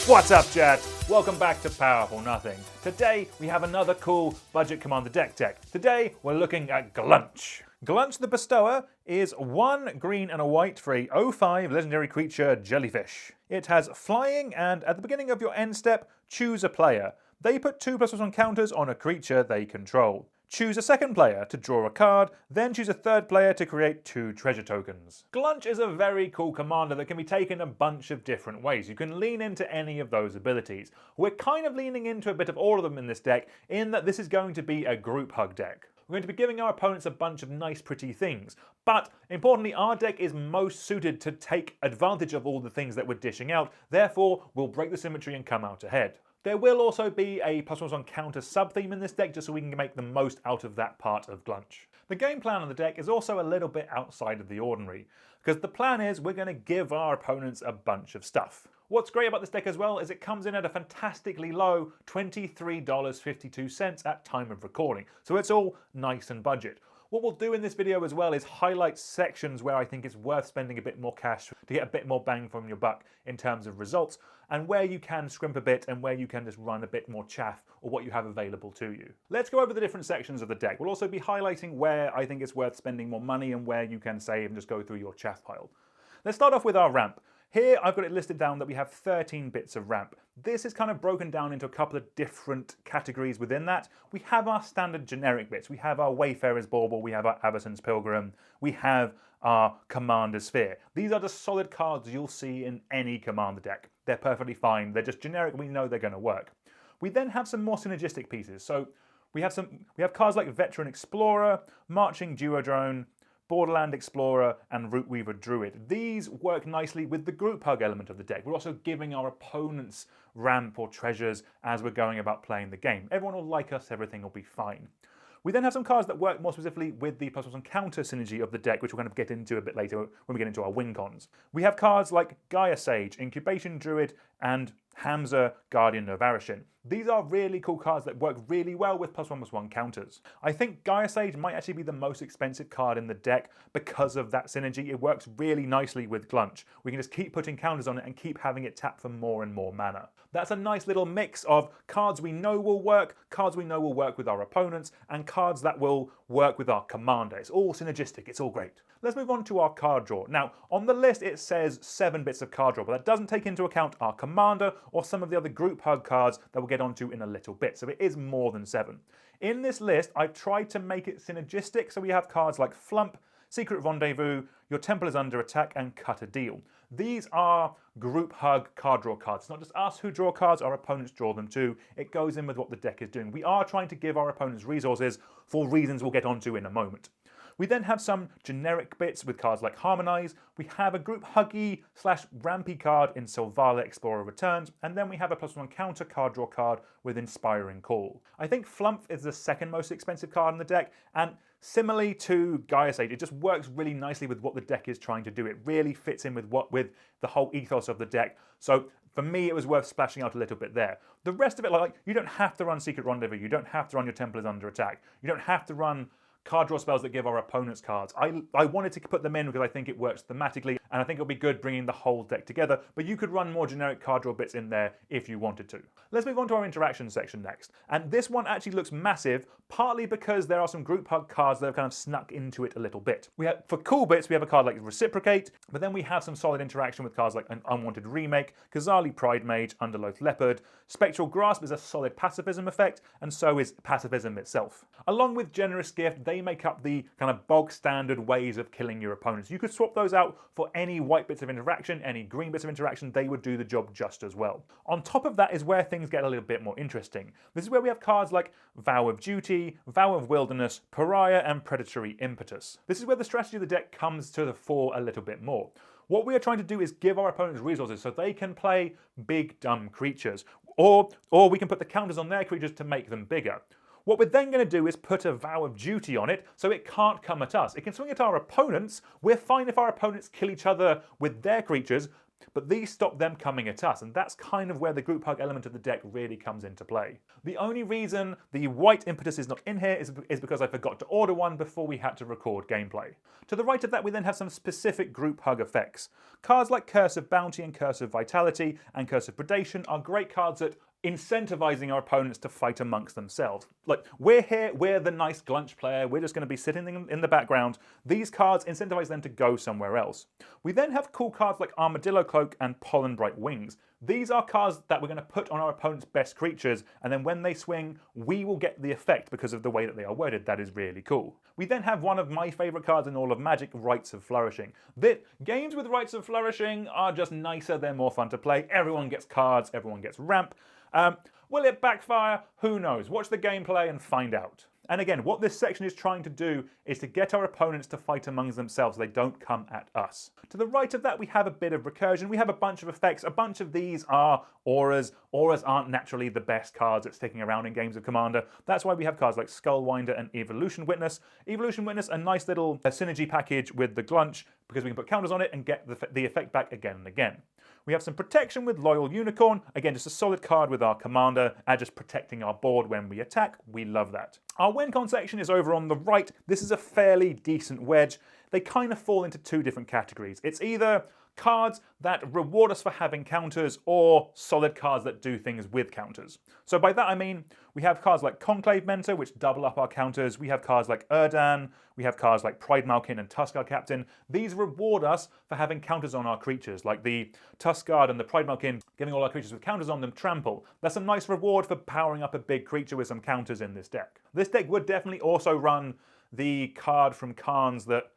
What's up, chat? Welcome back to Powerful Nothing. Today we have another cool budget commander deck. Today we're looking at Gluntch. Gluntch the Bestower is 1 green and a white for a 0/5 legendary creature jellyfish. It has flying, and at the beginning of your end step, choose a player. They put 2+1 counters on a creature they control. Choose a second player to draw a card, then choose a third player to create 2 treasure tokens. Gluntch is a very cool commander that can be taken a bunch of different ways. You can lean into any of those abilities. We're kind of leaning into a bit of all of them in this deck, in that this is going to be a Grouphug deck. We're going to be giving our opponents a bunch of nice pretty things, but importantly our deck is most suited to take advantage of all the things that we're dishing out, therefore we'll break the symmetry and come out ahead. There will also be a +1 counter sub-theme in this deck just so we can make the most out of that part of Gluntch. The game plan on the deck is also a little bit outside of the ordinary, because the plan is we're going to give our opponents a bunch of stuff. What's great about this deck as well is it comes in at a fantastically low $23.52 at time of recording, so it's all nice and budget. What we'll do in this video as well is highlight sections where I think it's worth spending a bit more cash to get a bit more bang from your buck in terms of results, and where you can scrimp a bit and where you can just run a bit more chaff or what you have available to you. Let's go over the different sections of the deck. We'll also be highlighting where I think it's worth spending more money and where you can save and just go through your chaff pile. Let's start off with our ramp. Here I've got it listed down that we have 13 bits of ramp. This is kind of broken down into a couple of different categories within that. We have our standard generic bits. We have our Wayfarer's Bauble, we have our Avacyn's Pilgrim, we have our Commander Sphere. These are the solid cards you'll see in any Commander deck. They're perfectly fine, they're just generic, we know they're going to work. We then have some more synergistic pieces. So we have cards like Veteran Explorer, Marching Duodrone, Borderland Explorer, and Root Weaver Druid. These work nicely with the Grouphug element of the deck. We're also giving our opponents ramp or treasures as we're going about playing the game. Everyone will like us, everything will be fine. We then have some cards that work more specifically with the +1 counter synergy of the deck, which we'll kind of get into a bit later when we get into our Wincons. We have cards like Gaia Sage, Incubation Druid, and Hamza, Guardian of Arishin. These are really cool cards that work really well with +1/+1 counters. I think Gaia Sage might actually be the most expensive card in the deck because of that synergy. It works really nicely with Gluntch. We can just keep putting counters on it and keep having it tap for more and more mana. That's a nice little mix of cards we know will work, cards we know will work with our opponents, and cards that will work with our commander. It's all synergistic, it's all great. Let's move on to our card draw. Now, on the list it says 7 bits of card draw, but that doesn't take into account our commander or some of the other Grouphug cards that we'll get onto in a little bit, so it is more than 7. In this list, I've tried to make it synergistic, so we have cards like Flump, Secret Rendezvous, Your Temple is Under Attack, and Cut a Deal. These are Grouphug card draw cards. It's not just us who draw cards, our opponents draw them too. It goes in with what the deck is doing. We are trying to give our opponents resources for reasons we'll get onto in a moment. We then have some generic bits with cards like Harmonize. We have a Grouphuggy/Rampy card in Selvala Explorer Returns, and then we have a +1 counter card draw card with Inspiring Call. I think Flump is the second most expensive card in the deck, and similarly to Gaia Sage, it just works really nicely with what the deck is trying to do. It really fits in with the whole ethos of the deck. So for me, it was worth splashing out a little bit there. The rest of it, like, you don't have to run Secret Rendezvous, you don't have to run Your Temple is Under Attack, you don't have to run card draw spells that give our opponents cards. I wanted to put them in because I think it works thematically, and I think it'll be good bringing the whole deck together, but you could run more generic card draw bits in there if you wanted to. Let's move on to our interaction section next, and this one actually looks massive, partly because there are some Grouphug cards that have kind of snuck into it a little bit. For cool bits, we have a card like Reciprocate, but then we have some solid interaction with cards like an Unwanted Remake, Kazali Pride Mage, Underloath Leopard. Spectral Grasp is a solid pacifism effect, and so is pacifism itself. Along with Generous Gift, they make up the kind of bog standard ways of killing your opponents. You could swap those out for any white bits of interaction, any green bits of interaction, they would do the job just as well. On top of that is where things get a little bit more interesting. This is where we have cards like Vow of Duty, Vow of Wilderness, Pariah, and Predatory Impetus. This is where the strategy of the deck comes to the fore a little bit more. What we are trying to do is give our opponents resources so they can play big dumb creatures, or we can put the counters on their creatures to make them bigger. What we're then going to do is put a Vow of Duty on it so it can't come at us. It can swing at our opponents. We're fine if our opponents kill each other with their creatures, but these stop them coming at us, and that's kind of where the Grouphug element of the deck really comes into play. The only reason the white impetus is not in here is because I forgot to order one before we had to record gameplay. To the right of that, we then have some specific Grouphug effects. Cards like Curse of Bounty and Curse of Vitality and Curse of Predation are great cards at incentivizing our opponents to fight amongst themselves. Like, we're here, we're the nice Gluntch player, we're just going to be sitting in the background. These cards incentivize them to go somewhere else. We then have cool cards like Armadillo Cloak and Pollen Bright Wings. These are cards that we're going to put on our opponent's best creatures, and then when they swing, we will get the effect because of the way that they are worded. That is really cool. We then have one of my favorite cards in all of Magic, Rites of Flourishing. Games with Rites of Flourishing are just nicer, they're more fun to play. Everyone gets cards, everyone gets ramp. Will it backfire? Who knows? Watch the gameplay and find out. And again, what this section is trying to do is to get our opponents to fight amongst themselves so they don't come at us. To the right of that, we have a bit of recursion. We have a bunch of effects. A bunch of these are auras. Auras aren't naturally the best cards at sticking around in games of Commander. That's why we have cards like Skullwinder and Evolution Witness. Evolution Witness, a nice little synergy package with the Gluntch, because we can put counters on it and get the effect back again and again. We have some protection with Loyal Unicorn. Again, just a solid card with our commander and just protecting our board when we attack. We love that. Our Wincon section is over on the right. This is a fairly decent wedge. They kind of fall into two different categories. It's either cards that reward us for having counters or solid cards that do things with counters. So by that I mean we have cards like Conclave Mentor, which double up our counters. We have cards like Erdan. We have cards like Pride Malkin and Tuskar Captain. These reward us for having counters on our creatures, like the Tuskar and the Pride Malkin, giving all our creatures with counters on them trample. That's a nice reward for powering up a big creature with some counters in this deck. This deck would definitely also run the card from Khans that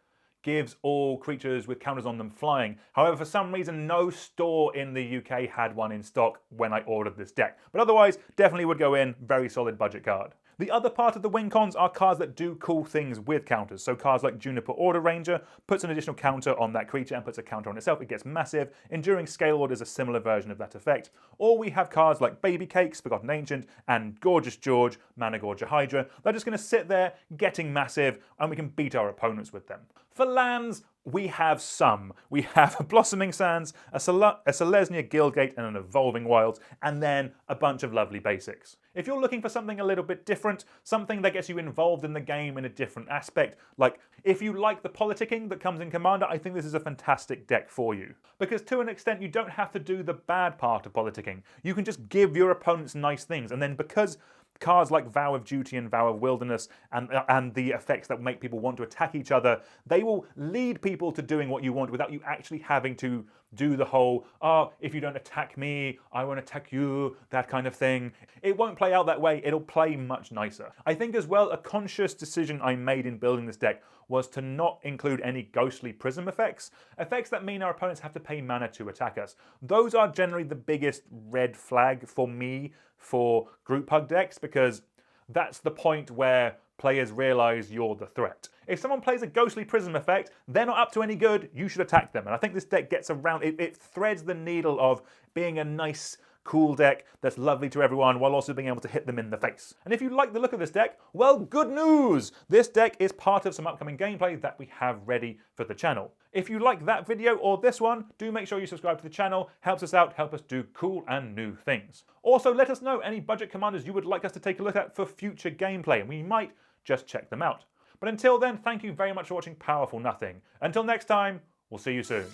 gives all creatures with counters on them flying. However, for some reason, no store in the UK had one in stock when I ordered this deck. But otherwise, definitely would go in, very solid budget card. The other part of the Wincons are cards that do cool things with counters. So cards like Juniper Order Ranger puts an additional counter on that creature and puts a counter on itself. It gets massive. Enduring Scale Order is a similar version of that effect. Or we have cards like Baby Cakes, Forgotten Ancient, and Gorgeous George, Mana Gorger Hydra. They're just going to sit there getting massive, and we can beat our opponents with them. For lands, we have some. We have a Blossoming Sands, a Selesnya Guildgate, and an Evolving Wilds, and then a bunch of lovely basics. If you're looking for something a little bit different, something that gets you involved in the game in a different aspect, like if you like the politicking that comes in Commander, I think this is a fantastic deck for you. Because to an extent, you don't have to do the bad part of politicking. You can just give your opponents nice things, and then because cards like Vow of Duty and Vow of Wilderness and the effects that make people want to attack each other, they will lead people to doing what you want without you actually having to do the whole, oh, if you don't attack me, I won't attack you, that kind of thing. It won't play out that way, it'll play much nicer. I think as well, a conscious decision I made in building this deck was to not include any ghostly prism effects, effects that mean our opponents have to pay mana to attack us. Those are generally the biggest red flag for me for Grouphug decks, because that's the point where players realize you're the threat. If someone plays a ghostly prism effect, they're not up to any good, you should attack them. And I think this deck gets around, it threads the needle of being a nice, cool deck that's lovely to everyone while also being able to hit them in the face. And if you like the look of this deck, well, good news! This deck is part of some upcoming gameplay that we have ready for the channel. If you like that video or this one, do make sure you subscribe to the channel. Helps us out, help us do cool and new things. Also, let us know any budget commanders you would like us to take a look at for future gameplay, and we might just check them out. But until then, thank you very much for watching Powerful Nothing. Until next time, we'll see you soon.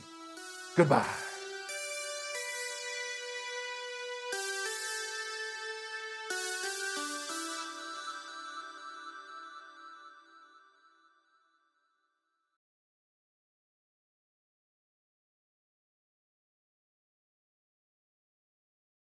Goodbye.